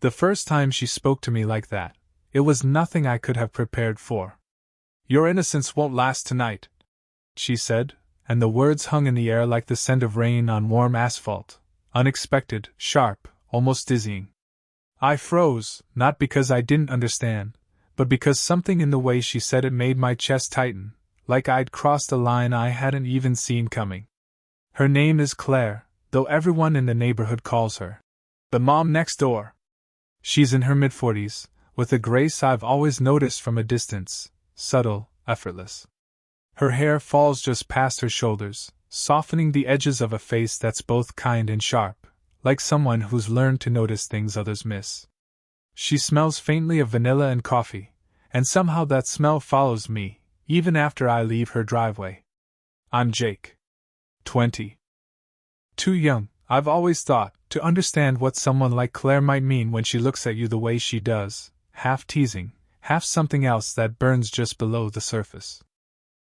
The first time she spoke to me like that, it was nothing I could have prepared for. "Your innocence won't last tonight," she said, and the words hung in the air like the scent of rain on warm asphalt, unexpected, sharp, almost dizzying. I froze, not because I didn't understand, but because something in the way she said it made my chest tighten, like I'd crossed a line I hadn't even seen coming. "Her name is Claire, though everyone in the neighborhood calls her the mom next door. She's in her mid-40s, with a grace I've always noticed from a distance, subtle, effortless. Her hair falls just past her shoulders, softening the edges of a face that's both kind and sharp, like someone who's learned to notice things others miss. She smells faintly of vanilla and coffee, and somehow that smell follows me, even after I leave her driveway. I'm Jake. 20. Too young, I've always thought, to understand what someone like Claire might mean when she looks at you the way she does, half teasing, half something else that burns just below the surface.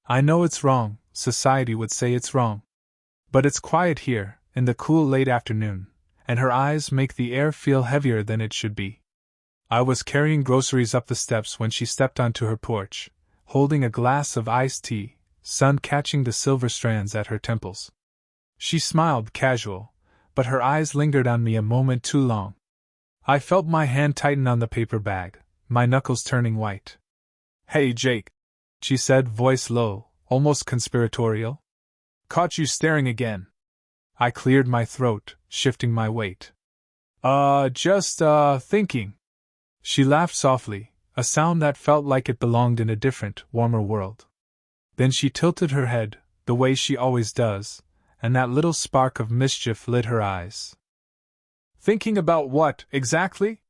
I know it's wrong, society would say it's wrong. But it's quiet here, in the cool late afternoon, and her eyes make the air feel heavier than it should be. I was carrying groceries up the steps when she stepped onto her porch, holding a glass of iced tea, sun catching the silver strands at her temples. She smiled casual, but her eyes lingered on me a moment too long. I felt my hand tighten on the paper bag, my knuckles turning white. "Hey, Jake," she said, voice low, almost conspiratorial. "Caught you staring again." I cleared my throat, shifting my weight. Just thinking." She laughed softly, a sound that felt like it belonged in a different, warmer world. Then she tilted her head, the way she always does, and that little spark of mischief lit her eyes. "Thinking about what, exactly?"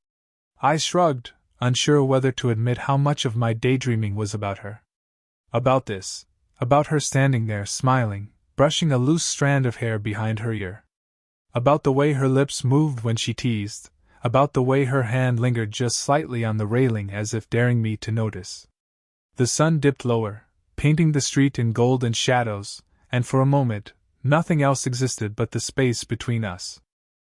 I shrugged, unsure whether to admit how much of my daydreaming was about her. About this, about her standing there smiling, brushing a loose strand of hair behind her ear. About the way her lips moved when she teased, about the way her hand lingered just slightly on the railing as if daring me to notice. The sun dipped lower, painting the street in golden shadows, and for a moment, nothing else existed but the space between us.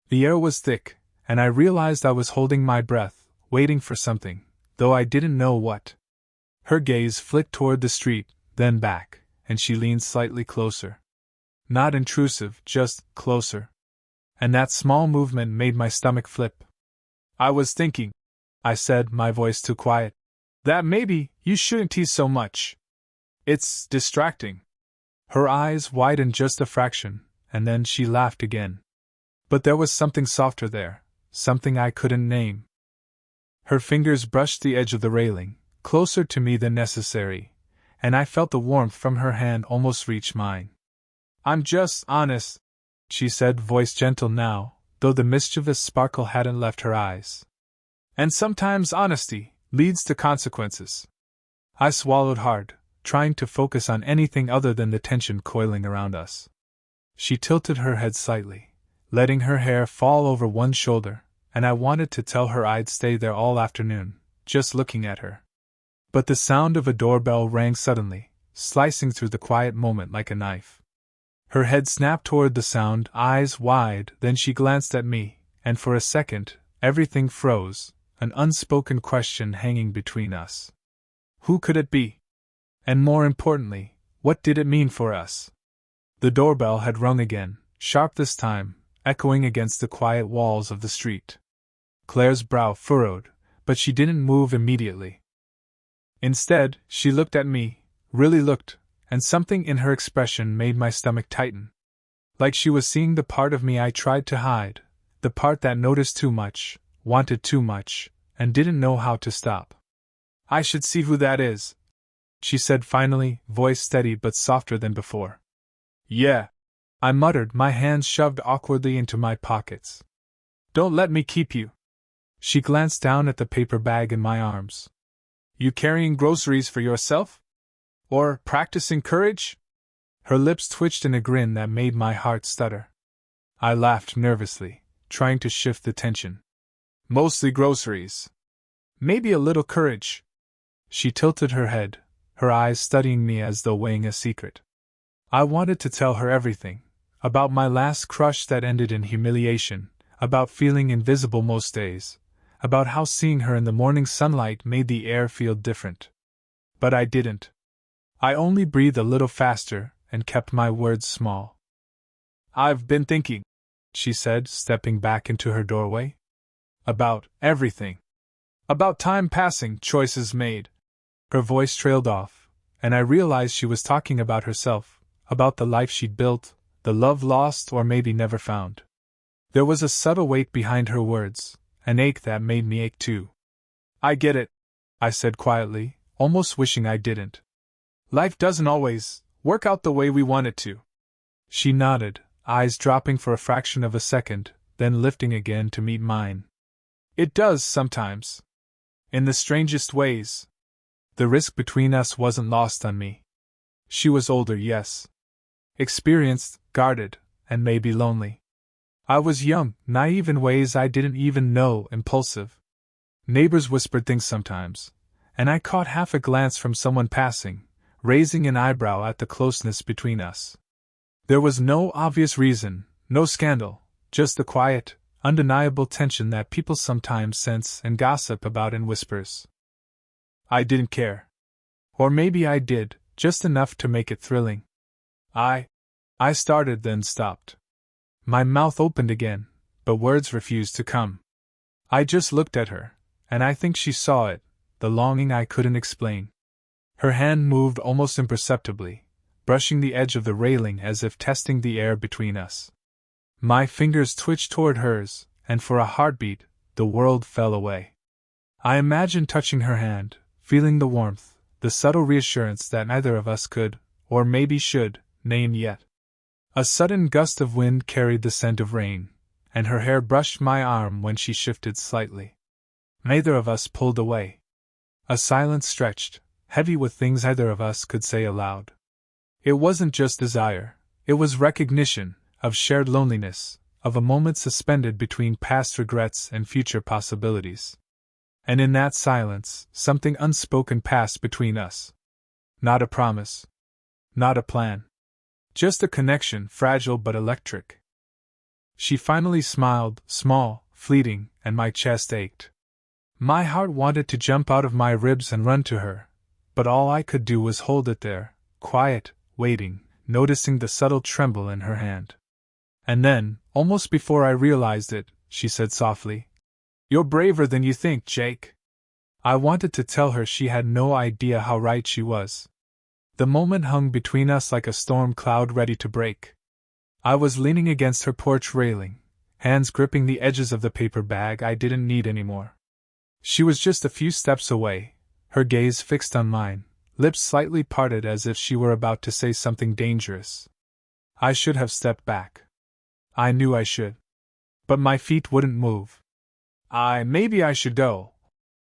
The air was thick, and I realized I was holding my breath, waiting for something, though I didn't know what. Her gaze flicked toward the street, then back, and she leaned slightly closer. Not intrusive, just closer. And that small movement made my stomach flip. "I was thinking," I said, my voice too quiet, "that maybe you shouldn't tease so much. It's distracting." Her eyes widened just a fraction, and then she laughed again. But there was something softer there, something I couldn't name. Her fingers brushed the edge of the railing, closer to me than necessary, and I felt the warmth from her hand almost reach mine. "I'm just honest," she said, voice gentle now, though the mischievous sparkle hadn't left her eyes. "And sometimes honesty leads to consequences." I swallowed hard, trying to focus on anything other than the tension coiling around us. She tilted her head slightly, letting her hair fall over one shoulder, and I wanted to tell her I'd stay there all afternoon, just looking at her. But the sound of a doorbell rang suddenly, slicing through the quiet moment like a knife. Her head snapped toward the sound, eyes wide, then she glanced at me, and for a second, everything froze, an unspoken question hanging between us. Who could it be? And more importantly, what did it mean for us? The doorbell had rung again, sharp this time, echoing against the quiet walls of the street. Claire's brow furrowed, but she didn't move immediately. Instead, she looked at me, really looked, and something in her expression made my stomach tighten. Like she was seeing the part of me I tried to hide, the part that noticed too much, wanted too much, and didn't know how to stop. "I should see who that is," she said finally, voice steady but softer than before. "Yeah," I muttered, my hands shoved awkwardly into my pockets. "Don't let me keep you." She glanced down at the paper bag in my arms. "You carrying groceries for yourself? Or practicing courage?" Her lips twitched in a grin that made my heart stutter. I laughed nervously, trying to shift the tension. "Mostly groceries. Maybe a little courage." She tilted her head, her eyes studying me as though weighing a secret. I wanted to tell her everything, about my last crush that ended in humiliation, about feeling invisible most days, about how seeing her in the morning sunlight made the air feel different. But I didn't. I only breathed a little faster and kept my words small. "I've been thinking," she said, stepping back into her doorway. "About everything. About time passing, choices made." Her voice trailed off, and I realized she was talking about herself, about the life she'd built, the love lost or maybe never found. There was a subtle weight behind her words, an ache that made me ache too. "I get it," I said quietly, almost wishing I didn't. "Life doesn't always work out the way we want it to." She nodded, eyes dropping for a fraction of a second, then lifting again to meet mine. "It does sometimes. In the strangest ways." The risk between us wasn't lost on me. She was older, yes. Experienced, guarded, and maybe lonely. I was young, naive in ways I didn't even know, impulsive. Neighbors whispered things sometimes, and I caught half a glance from someone passing, raising an eyebrow at the closeness between us. There was no obvious reason, no scandal, just the quiet, undeniable tension that people sometimes sense and gossip about in whispers. I didn't care. Or maybe I did, just enough to make it thrilling. I started, then stopped. My mouth opened again, but words refused to come. I just looked at her, and I think she saw it, the longing I couldn't explain. Her hand moved almost imperceptibly, brushing the edge of the railing as if testing the air between us. My fingers twitched toward hers, and for a heartbeat, the world fell away. I imagined touching her hand, feeling the warmth, the subtle reassurance that neither of us could, or maybe should, name yet. A sudden gust of wind carried the scent of rain, and her hair brushed my arm when she shifted slightly. Neither of us pulled away. A silence stretched, heavy with things either of us could say aloud. It wasn't just desire, it was recognition, of shared loneliness, of a moment suspended between past regrets and future possibilities. And in that silence, something unspoken passed between us. Not a promise. Not a plan. Just a connection, fragile but electric. She finally smiled, small, fleeting, and my chest ached. My heart wanted to jump out of my ribs and run to her, but all I could do was hold it there, quiet, waiting, noticing the subtle tremble in her hand. And then, almost before I realized it, she said softly, "You're braver than you think, Jake." I wanted to tell her she had no idea how right she was. The moment hung between us like a storm cloud ready to break. I was leaning against her porch railing, hands gripping the edges of the paper bag I didn't need anymore. She was just a few steps away, her gaze fixed on mine, lips slightly parted as if she were about to say something dangerous. I should have stepped back. I knew I should. But my feet wouldn't move. Maybe I should go,"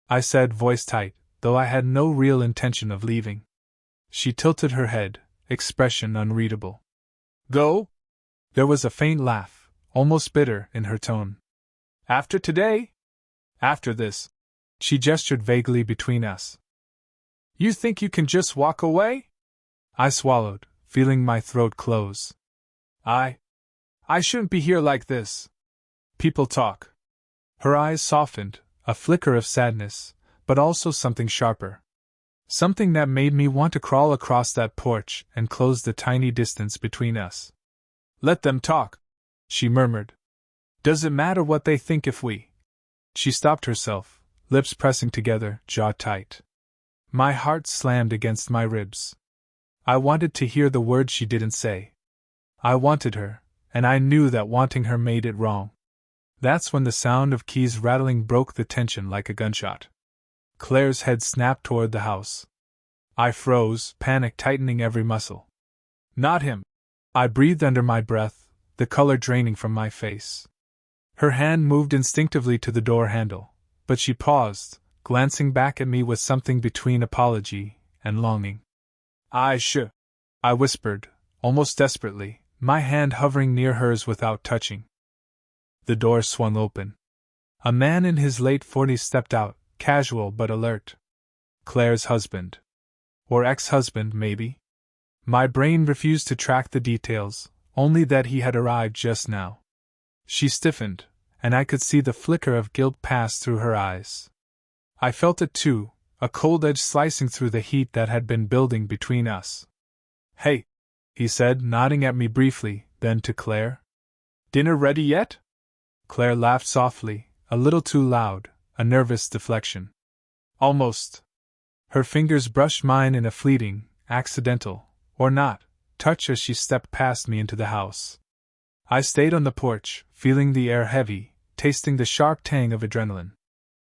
I said, voice tight, though I had no real intention of leaving. She tilted her head, expression unreadable. "Go?" There was a faint laugh, almost bitter, in her tone. "After today? After this?" She gestured vaguely between us. "You think you can just walk away?" I swallowed, feeling my throat close. I shouldn't be here like this. People talk." Her eyes softened, a flicker of sadness, but also something sharper. Something that made me want to crawl across that porch and close the tiny distance between us. "Let them talk," she murmured. "Does it matter what they think if we—" She stopped herself, lips pressing together, jaw tight. My heart slammed against my ribs. I wanted to hear the words she didn't say. I wanted her, and I knew that wanting her made it wrong. That's when the sound of keys rattling broke the tension like a gunshot. Claire's head snapped toward the house. I froze, panic tightening every muscle. "Not him!" I breathed under my breath, the color draining from my face. Her hand moved instinctively to the door handle, but she paused, glancing back at me with something between apology and longing. I whispered, almost desperately, my hand hovering near hers without touching. The door swung open. A man in his late 40s stepped out, casual but alert. Claire's husband. Or ex-husband, maybe? My brain refused to track the details, only that he had arrived just now. She stiffened, and I could see the flicker of guilt pass through her eyes. I felt it too, a cold edge slicing through the heat that had been building between us. "Hey," he said, nodding at me briefly, then to Claire. "Dinner ready yet?" Claire laughed softly, a little too loud, a nervous deflection. "Almost." Her fingers brushed mine in a fleeting, accidental, or not, touch as she stepped past me into the house. I stayed on the porch, feeling the air heavy, tasting the sharp tang of adrenaline.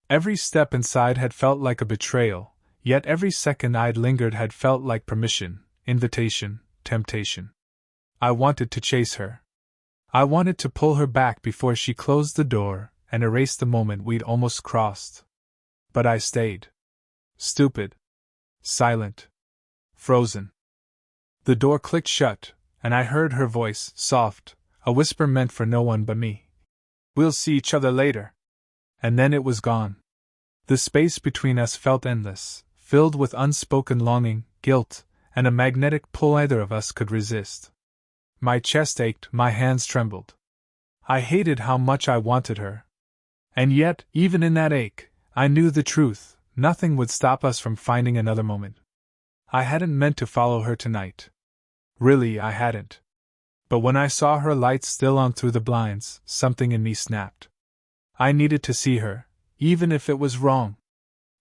Every step inside had felt like a betrayal, yet every second I'd lingered had felt like permission, invitation, temptation. I wanted to chase her. I wanted to pull her back before she closed the door and erase the moment we'd almost crossed. But I stayed. Stupid. Silent. Frozen. The door clicked shut, and I heard her voice, soft, a whisper meant for no one but me. "We'll see each other later." And then it was gone. The space between us felt endless, filled with unspoken longing, guilt, and a magnetic pull either of us could resist. My chest ached, my hands trembled. I hated how much I wanted her. And yet, even in that ache, I knew the truth: nothing would stop us from finding another moment. I hadn't meant to follow her tonight. Really, I hadn't. But when I saw her light still on through the blinds, something in me snapped. I needed to see her, even if it was wrong.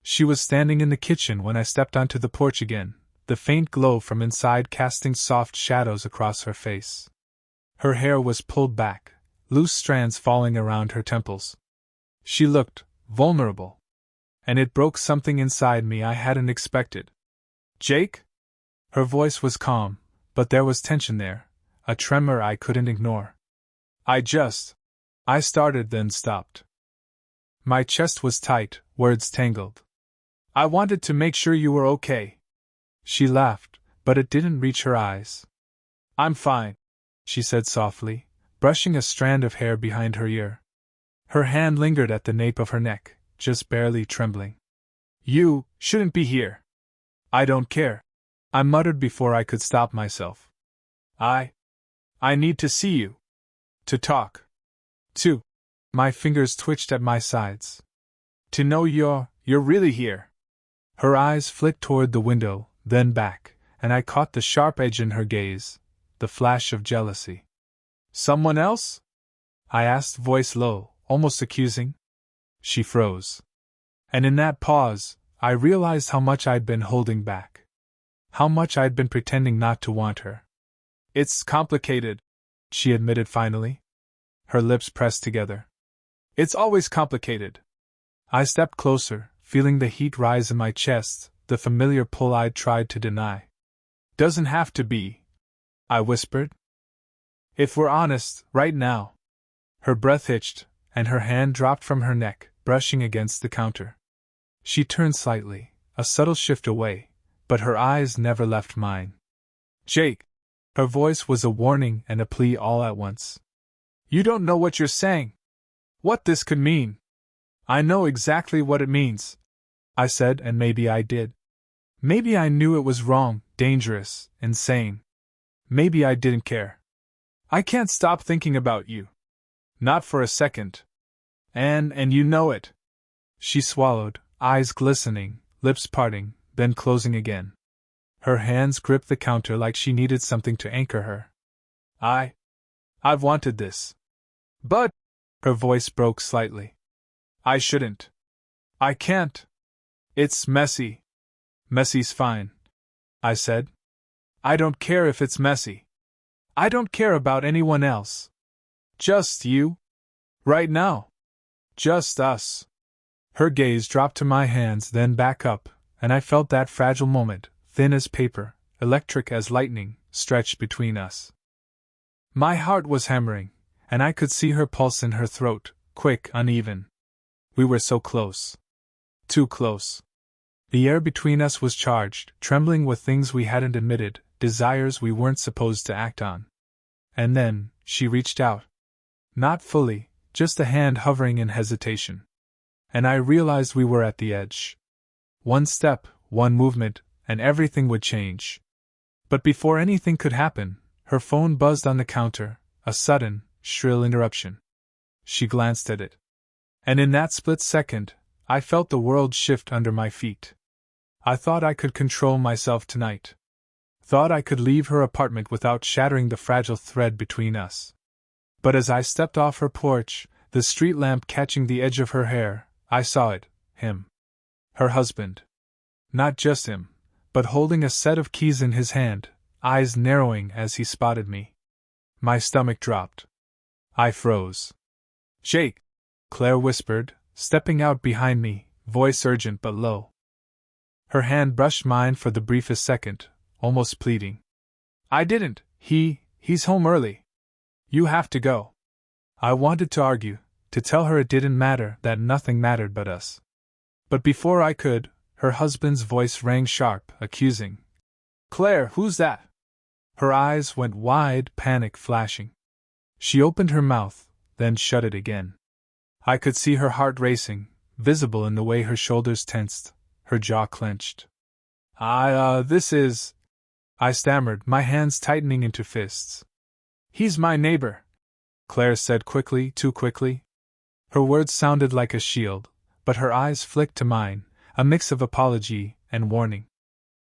She was standing in the kitchen when I stepped onto the porch again, the faint glow from inside casting soft shadows across her face. Her hair was pulled back, loose strands falling around her temples. She looked vulnerable. And it broke something inside me I hadn't expected. "Jake?" Her voice was calm, but there was tension there, a tremor I couldn't ignore. I started, then stopped. My chest was tight, words tangled. "I wanted to make sure you were okay." She laughed, but it didn't reach her eyes. "I'm fine," she said softly, brushing a strand of hair behind her ear. Her hand lingered at the nape of her neck, just barely trembling. "You shouldn't be here." "I don't care," I muttered before I could stop myself. I need to see you. To talk. To." My fingers twitched at my sides. "To know you're really here." Her eyes flicked toward the window, then back, and I caught the sharp edge in her gaze, the flash of jealousy. "Someone else?" I asked, voice low, almost accusing. She froze. And in that pause, I realized how much I'd been holding back. How much I'd been pretending not to want her. "It's complicated," she admitted finally. Her lips pressed together. "It's always complicated." I stepped closer, feeling the heat rise in my chest, the familiar pull I'd tried to deny. "Doesn't have to be," I whispered. "If we're honest, right now." Her breath hitched, and her hand dropped from her neck, brushing against the counter. She turned slightly, a subtle shift away, but her eyes never left mine. "Jake!" Her voice was a warning and a plea all at once. "You don't know what you're saying. What this could mean." "I know exactly what it means," I said, and maybe I did. Maybe I knew it was wrong, dangerous, insane. Maybe I didn't care. "I can't stop thinking about you. Not for a second. And you know it." She swallowed, eyes glistening, lips parting, then closing again. Her hands gripped the counter like she needed something to anchor her. I've wanted this. But," her voice broke slightly, "I shouldn't. I can't. It's messy." "Messy's fine," I said. "I don't care if it's messy. I don't care about anyone else. Just you. Right now. Just us." Her gaze dropped to my hands, then back up, and I felt that fragile moment, thin as paper, electric as lightning, stretched between us. My heart was hammering, and I could see her pulse in her throat, quick, uneven. We were so close. Too close. The air between us was charged, trembling with things we hadn't admitted, desires we weren't supposed to act on. And then, she reached out. Not fully, just a hand hovering in hesitation. And I realized we were at the edge. One step, one movement, and everything would change. But before anything could happen, her phone buzzed on the counter, a sudden, shrill interruption. She glanced at it. And in that split second, I felt the world shift under my feet. I thought I could control myself tonight. Thought I could leave her apartment without shattering the fragile thread between us. But as I stepped off her porch, the street lamp catching the edge of her hair, I saw it, him. Her husband. Not just him, but holding a set of keys in his hand, eyes narrowing as he spotted me. My stomach dropped. I froze. "Jake," Claire whispered, stepping out behind me, voice urgent but low. Her hand brushed mine for the briefest second, almost pleading. "I didn't. He's home early. You have to go." I wanted to argue, to tell her it didn't matter, that nothing mattered but us. But before I could, her husband's voice rang sharp, accusing. "Claire, who's that?" Her eyes went wide, panic flashing. She opened her mouth, then shut it again. I could see her heart racing, visible in the way her shoulders tensed, her jaw clenched. This is," I stammered, my hands tightening into fists. "He's my neighbor," Claire said quickly, too quickly. Her words sounded like a shield, but her eyes flicked to mine, a mix of apology and warning.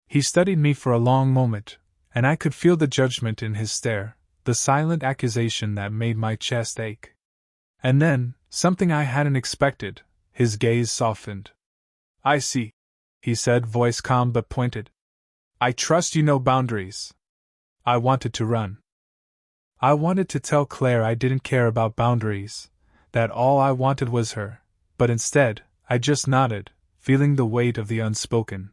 He studied me for a long moment, and I could feel the judgment in his stare, the silent accusation that made my chest ache. And then, something I hadn't expected, his gaze softened. "I see," he said, voice calm but pointed. "I trust you know boundaries." I wanted to run. I wanted to tell Claire I didn't care about boundaries, that all I wanted was her, but instead, I just nodded, feeling the weight of the unspoken.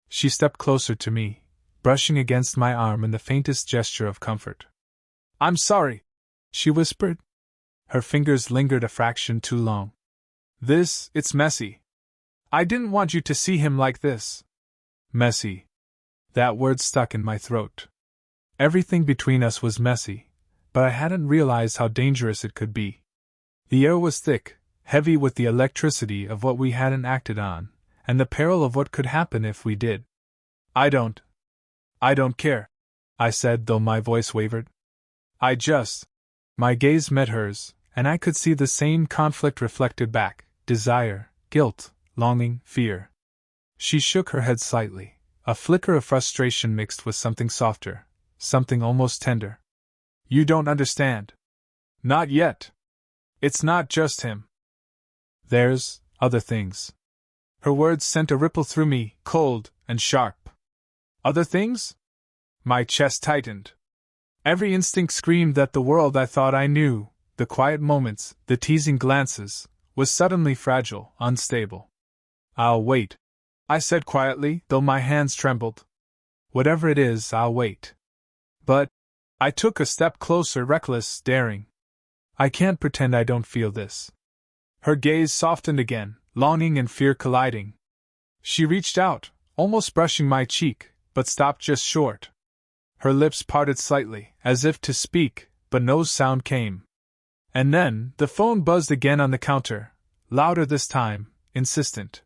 She stepped closer to me, brushing against my arm in the faintest gesture of comfort. "I'm sorry," she whispered. Her fingers lingered a fraction too long. It's messy. I didn't want you to see him like this." Messy. That word stuck in my throat. Everything between us was messy, but I hadn't realized how dangerous it could be. The air was thick, heavy with the electricity of what we hadn't acted on, and the peril of what could happen if we did. I don't care," I said, though my voice wavered. My gaze met hers, and I could see the same conflict reflected back, desire, guilt, longing, fear. She shook her head slightly, a flicker of frustration mixed with something softer, something almost tender. "You don't understand. Not yet. It's not just him. There's other things." Her words sent a ripple through me, cold and sharp. "Other things?" My chest tightened. Every instinct screamed that the world I thought I knew, the quiet moments, the teasing glances, was suddenly fragile, unstable. "I'll wait," I said quietly, though my hands trembled. "Whatever it is, I'll wait." But I took a step closer, reckless, daring. "I can't pretend I don't feel this." Her gaze softened again, longing and fear colliding. She reached out, almost brushing my cheek, but stopped just short. Her lips parted slightly, as if to speak, but no sound came. And then, the phone buzzed again on the counter, louder this time, insistent.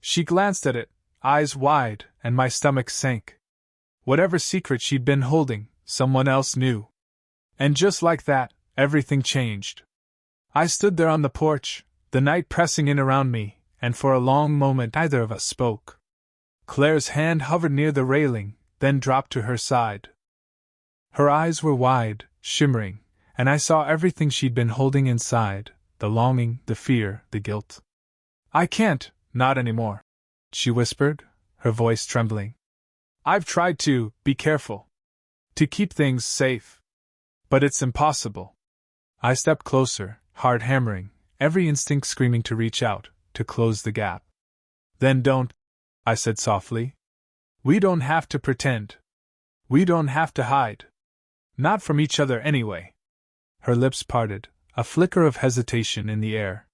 She glanced at it, eyes wide, and my stomach sank. Whatever secret she'd been holding, someone else knew. And just like that, everything changed. I stood there on the porch, the night pressing in around me, and for a long moment neither of us spoke. Claire's hand hovered near the railing, then dropped to her side. Her eyes were wide, shimmering, and I saw everything she'd been holding inside, the longing, the fear, the guilt. "I can't, not anymore," she whispered, her voice trembling. "I've tried to be careful, to keep things safe. But it's impossible." I stepped closer, heart hammering, every instinct screaming to reach out, to close the gap. "Then don't," I said softly. "We don't have to pretend. We don't have to hide. Not from each other anyway." Her lips parted, a flicker of hesitation in the air.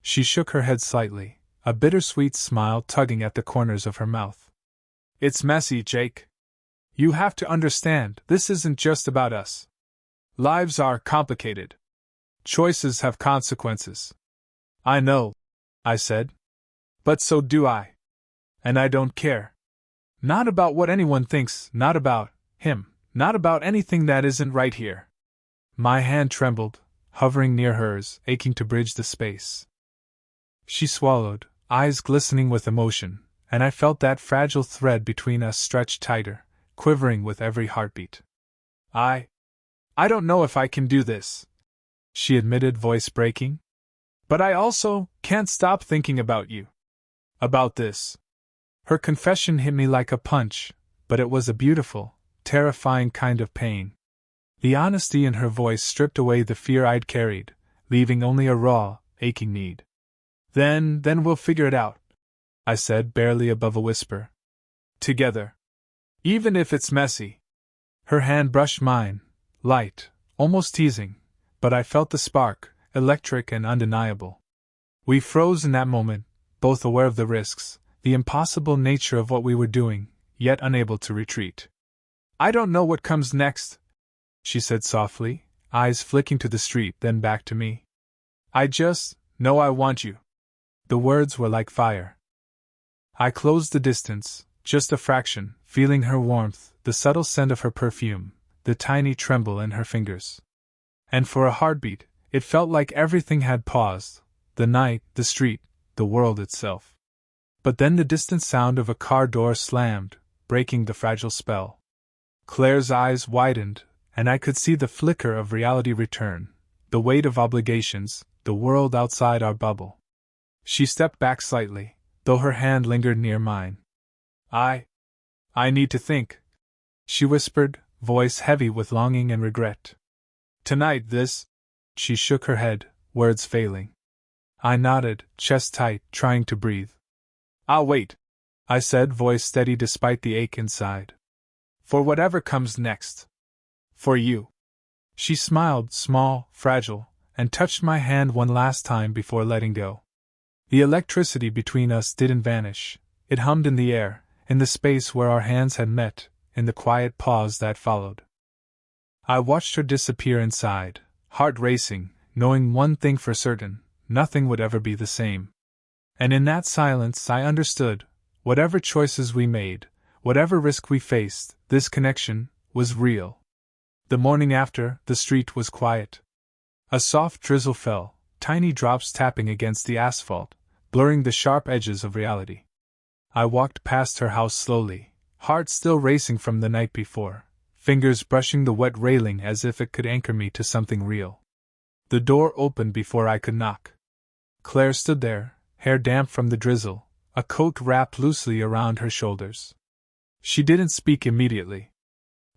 She shook her head slightly, a bittersweet smile tugging at the corners of her mouth. "It's messy, Jake. You have to understand, this isn't just about us. Lives are complicated. Choices have consequences." "I know," I said. "But so do I. And I don't care. Not about what anyone thinks, not about him, not about anything that isn't right here." My hand trembled, hovering near hers, aching to bridge the space. She swallowed, eyes glistening with emotion, and I felt that fragile thread between us stretch tighter, quivering with every heartbeat. I don't know if I can do this, she admitted, voice breaking. But I also can't stop thinking about you. About this. Her confession hit me like a punch, but it was a beautiful, terrifying kind of pain. The honesty in her voice stripped away the fear I'd carried, leaving only a raw, aching need. Then we'll figure it out, I said, barely above a whisper. Together. Even if it's messy. Her hand brushed mine, light, almost teasing, but I felt the spark, electric and undeniable. We froze in that moment, both aware of the risks, the impossible nature of what we were doing, yet unable to retreat. I don't know what comes next, she said softly, eyes flicking to the street, then back to me. I just know I want you. The words were like fire. I closed the distance, just a fraction, feeling her warmth, the subtle scent of her perfume, the tiny tremble in her fingers. And for a heartbeat, it felt like everything had paused, the night, the street, the world itself. But then the distant sound of a car door slammed, breaking the fragile spell. Claire's eyes widened, and I could see the flicker of reality return, the weight of obligations, the world outside our bubble. She stepped back slightly, though her hand lingered near mine. I need to think, she whispered, voice heavy with longing and regret. Tonight she shook her head, words failing. I nodded, chest tight, trying to breathe. I'll wait, I said, voice steady despite the ache inside. For whatever comes next. For you. She smiled, small, fragile, and touched my hand one last time before letting go. The electricity between us didn't vanish. It hummed in the air, in the space where our hands had met, in the quiet pause that followed. I watched her disappear inside, heart racing, knowing one thing for certain, nothing would ever be the same. And in that silence I understood, whatever choices we made, whatever risk we faced, this connection was real. The morning after, the street was quiet. A soft drizzle fell, tiny drops tapping against the asphalt, blurring the sharp edges of reality. I walked past her house slowly, heart still racing from the night before, fingers brushing the wet railing as if it could anchor me to something real. The door opened before I could knock. Claire stood there, hair damp from the drizzle, a coat wrapped loosely around her shoulders. She didn't speak immediately.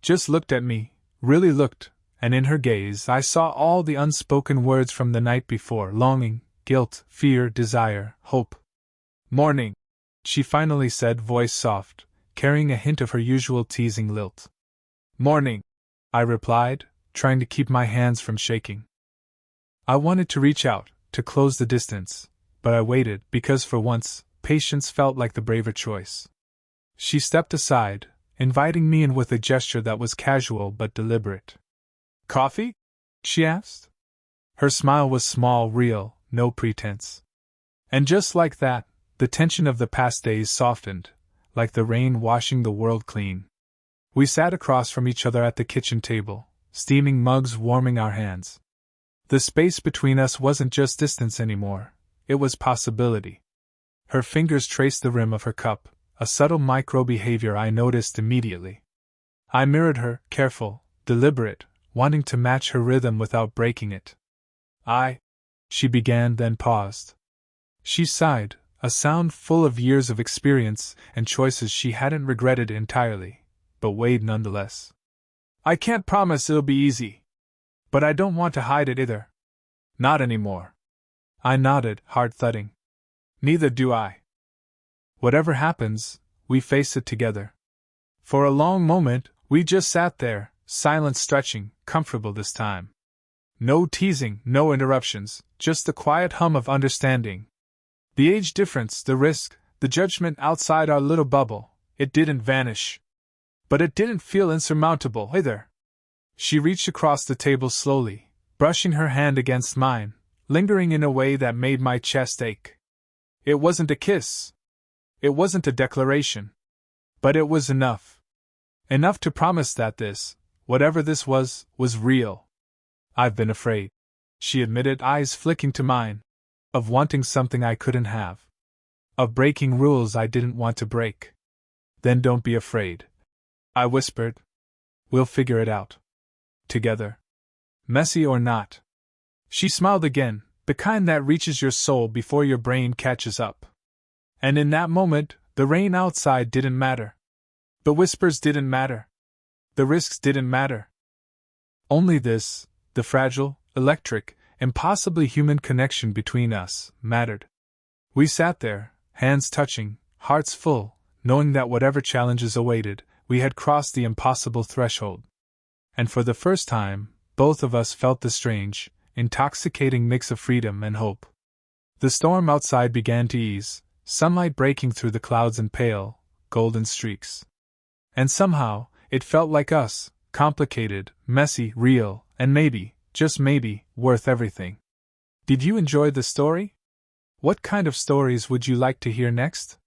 Just looked at me, really looked, and in her gaze I saw all the unspoken words from the night before: longing, guilt, fear, desire, hope. Morning, she finally said, voice soft, carrying a hint of her usual teasing lilt. Morning, I replied, trying to keep my hands from shaking. I wanted to reach out, to close the distance, but I waited because for once, patience felt like the braver choice. She stepped aside, inviting me in with a gesture that was casual but deliberate. Coffee? She asked. Her smile was small, real, no pretense. And just like that, the tension of the past days softened, like the rain washing the world clean. We sat across from each other at the kitchen table, steaming mugs warming our hands. The space between us wasn't just distance anymore, it was possibility. Her fingers traced the rim of her cup, a subtle micro-behavior I noticed immediately. I mirrored her, careful, deliberate, wanting to match her rhythm without breaking it. She began, then paused. She sighed, a sound full of years of experience and choices she hadn't regretted entirely, but weighed nonetheless. I can't promise it'll be easy. But I don't want to hide it either. Not anymore. I nodded, heart thudding. Neither do I. Whatever happens, we face it together. For a long moment, we just sat there, silent, stretching, comfortable this time. No teasing, no interruptions, just the quiet hum of understanding. The age difference, the risk, the judgment outside our little bubble, it didn't vanish. But it didn't feel insurmountable either. She reached across the table slowly, brushing her hand against mine, lingering in a way that made my chest ache. It wasn't a kiss. It wasn't a declaration. But it was enough. Enough to promise that this, whatever this was real. I've been afraid. she admitted, eyes flicking to mine. Of wanting something I couldn't have. Of breaking rules I didn't want to break. Then don't be afraid, I whispered. We'll figure it out. Together. Messy or not. She smiled again, the kind that reaches your soul before your brain catches up. And in that moment, the rain outside didn't matter. The whispers didn't matter. The risks didn't matter. Only this, the fragile, electric, impossibly human connection between us, mattered. We sat there, hands touching, hearts full, knowing that whatever challenges awaited, we had crossed the impossible threshold. And for the first time, both of us felt the strange, intoxicating mix of freedom and hope. The storm outside began to ease, sunlight breaking through the clouds in pale, golden streaks. And somehow, it felt like us, complicated, messy, real, and maybe, just maybe, worth everything. Did you enjoy the story? What kind of stories would you like to hear next?